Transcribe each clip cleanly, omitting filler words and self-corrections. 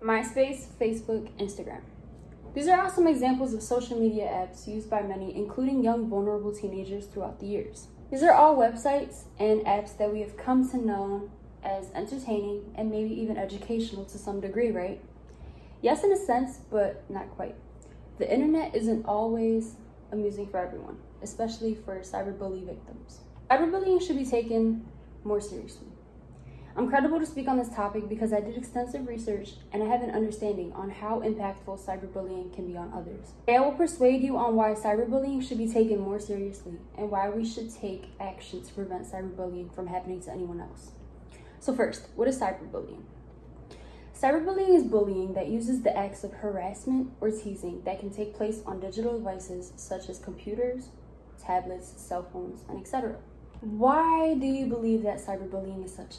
MySpace, Facebook, Instagram. These are all some examples of social media apps used by many, including young, vulnerable teenagers throughout the years. These are all websites and apps that we have come to know as entertaining and maybe even educational to some degree, right? Yes, in a sense, but not quite. The internet isn't always amusing for everyone, especially for cyberbully victims. Cyberbullying should be taken more seriously. I'm credible to speak on this topic because I did extensive research and I have an understanding on how impactful cyberbullying can be on others. I will persuade you on why cyberbullying should be taken more seriously and why we should take action to prevent cyberbullying from happening to anyone else. So first, what is cyberbullying? Cyberbullying is bullying that uses the acts of harassment or teasing that can take place on digital devices such as computers, tablets, cell phones, and etc. Why do you believe that cyberbullying is such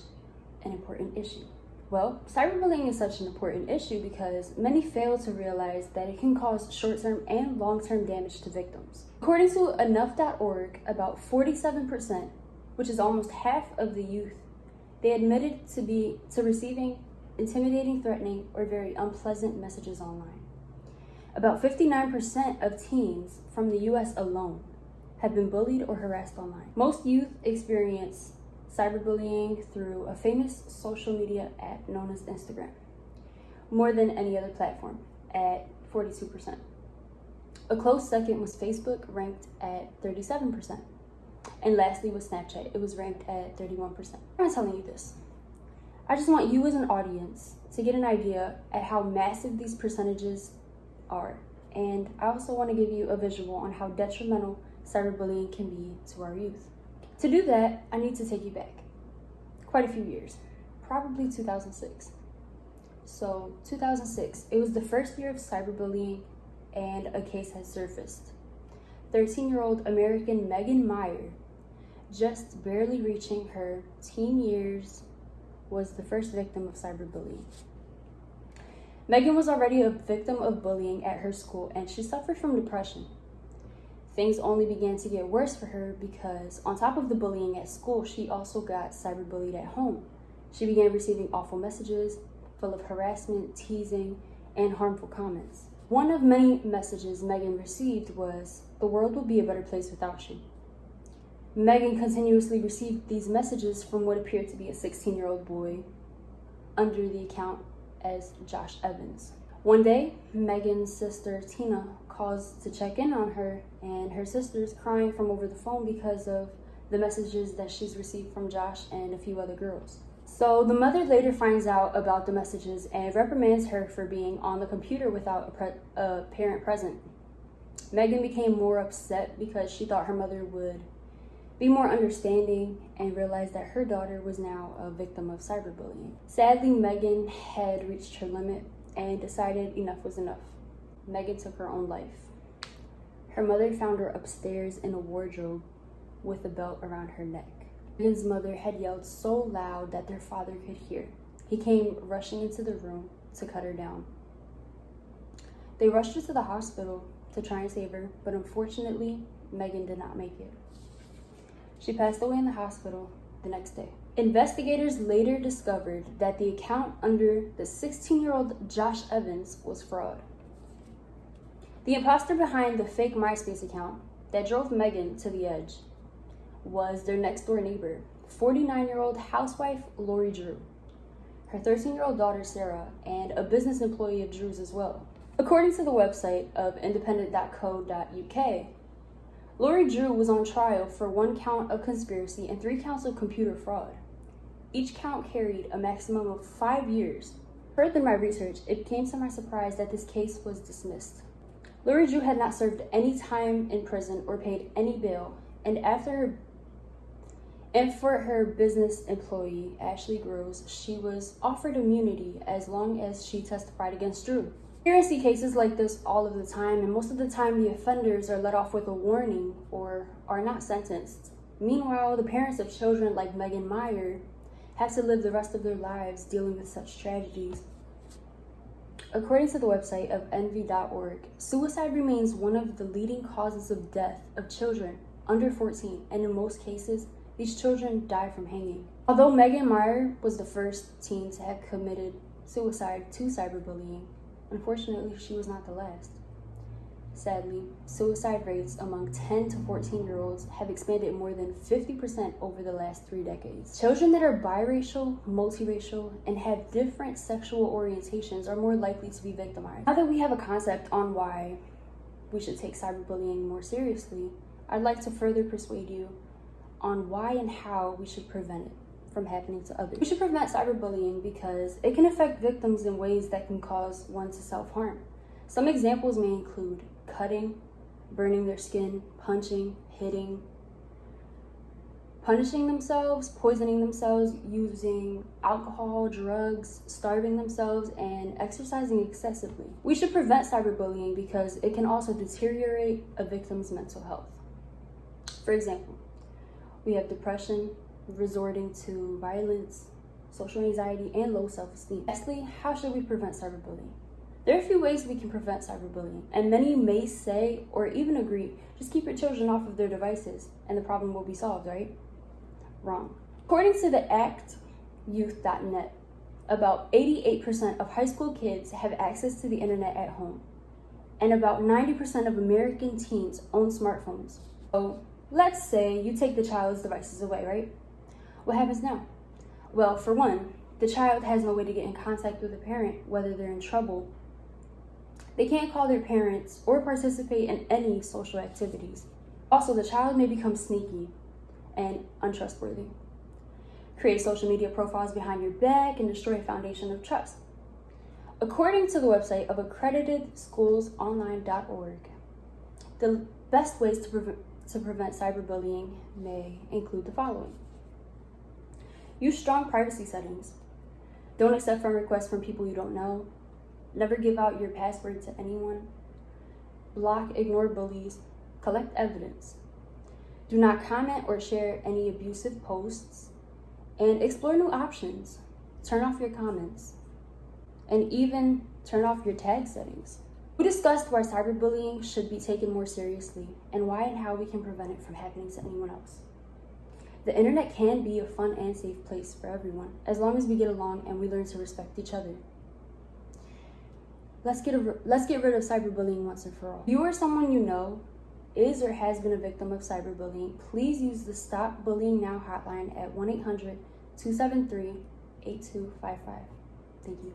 an important issue? Well, cyberbullying is such an important issue because many fail to realize that it can cause short-term and long-term damage to victims. According to enough.org, about 47%, which is almost half of the youth, they admitted to receiving intimidating, threatening, or very unpleasant messages online. About 59% of teens from the US alone have been bullied or harassed online. Most youth experience cyberbullying through a famous social media app known as Instagram, more than any other platform at 42%. A close second was Facebook, ranked at 37%. And lastly was Snapchat, it was ranked at 31%. I'm not telling you this. I just want you as an audience to get an idea at how massive these percentages are. And I also want to give you a visual on how detrimental cyberbullying can be to our youth. To do that, I need to take you back quite a few years, probably 2006. So 2006, it was the first year of cyberbullying and a case had surfaced. 13-year-old American Megan Meyer, just barely reaching her teen years, was the first victim of cyberbullying. Megan was already a victim of bullying at her school and she suffered from depression. Things only began to get worse for her because on top of the bullying at school, she also got cyberbullied at home. She began receiving awful messages full of harassment, teasing, and harmful comments. One of many messages Megan received was, "The world will be a better place without you." Megan continuously received these messages from what appeared to be a 16-year-old boy under the account as Josh Evans. One day, Megan's sister Tina calls to check in on her, and her sister's crying from over the phone because of the messages that she's received from Josh and a few other girls. So the mother later finds out about the messages and reprimands her for being on the computer without a parent present. Megan became more upset because she thought her mother would be more understanding and realized that her daughter was now a victim of cyberbullying. Sadly, Megan had reached her limit and decided enough was enough. Megan took her own life. Her mother found her upstairs in a wardrobe with a belt around her neck. Megan's mother had yelled so loud that their father could hear. He came rushing into the room to cut her down. They rushed her to the hospital to try and save her, but unfortunately, Megan did not make it. She passed away in the hospital the next day. Investigators later discovered that the account under the 16-year-old Josh Evans was fraud. The imposter behind the fake MySpace account that drove Megan to the edge was their next-door neighbor, 49-year-old housewife Lori Drew, her 13-year-old daughter Sarah, and a business employee of Drew's as well. According to the website of independent.co.uk, Lori Drew was on trial for 1 count of conspiracy and 3 counts of computer fraud. Each count carried a maximum of 5 years. Further in my research, it came to my surprise that this case was dismissed. Lori Drew had not served any time in prison or paid any bail, and for her business employee, Ashley Groves, she was offered immunity as long as she testified against Drew. Here I see cases like this all of the time, and most of the time the offenders are let off with a warning or are not sentenced. Meanwhile, the parents of children like Megan Meyer have to live the rest of their lives dealing with such tragedies. According to the website of envy.org, suicide remains one of the leading causes of death of children under 14, and in most cases, these children die from hanging. Although Megan Meyer was the first teen to have committed suicide to cyberbullying. Unfortunately, she was not the last. Sadly, suicide rates among 10 to 14-year-olds have expanded more than 50% over the last 3 decades. Children that are biracial, multiracial, and have different sexual orientations are more likely to be victimized. Now that we have a concept on why we should take cyberbullying more seriously, I'd like to further persuade you on why and how we should prevent it from happening to others. We should prevent cyberbullying because it can affect victims in ways that can cause one to self-harm. Some examples may include cutting, burning their skin, punching, hitting, punishing themselves, poisoning themselves, using alcohol, drugs, starving themselves, and exercising excessively. We should prevent cyberbullying because it can also deteriorate a victim's mental health. For example, we have depression, resorting to violence, social anxiety, and low self-esteem. Lastly, how should we prevent cyberbullying? There are a few ways we can prevent cyberbullying, and many may say or even agree, just keep your children off of their devices and the problem will be solved, right? Wrong. According to the actyouth.net, about 88% of high school kids have access to the internet at home, and about 90% of American teens own smartphones. So let's say you take the child's devices away, right? What happens now? Well, for one, the child has no way to get in contact with a parent, whether they're in trouble. They can't call their parents or participate in any social activities. Also, the child may become sneaky and untrustworthy, create social media profiles behind your back, and destroy a foundation of trust. According to the website of accreditedschoolsonline.org, the best ways to prevent cyberbullying may include the following. Use strong privacy settings. Don't accept friend requests from people you don't know. Never give out your password to anyone. Block, ignore bullies. Collect evidence. Do not comment or share any abusive posts. And explore new options. Turn off your comments. And even turn off your tag settings. We discussed why cyberbullying should be taken more seriously and why and how we can prevent it from happening to anyone else. The internet can be a fun and safe place for everyone, as long as we get along and we learn to respect each other. Let's get rid of cyberbullying once and for all. If you or someone you know is or has been a victim of cyberbullying, please use the Stop Bullying Now hotline at 1-800-273-8255. Thank you.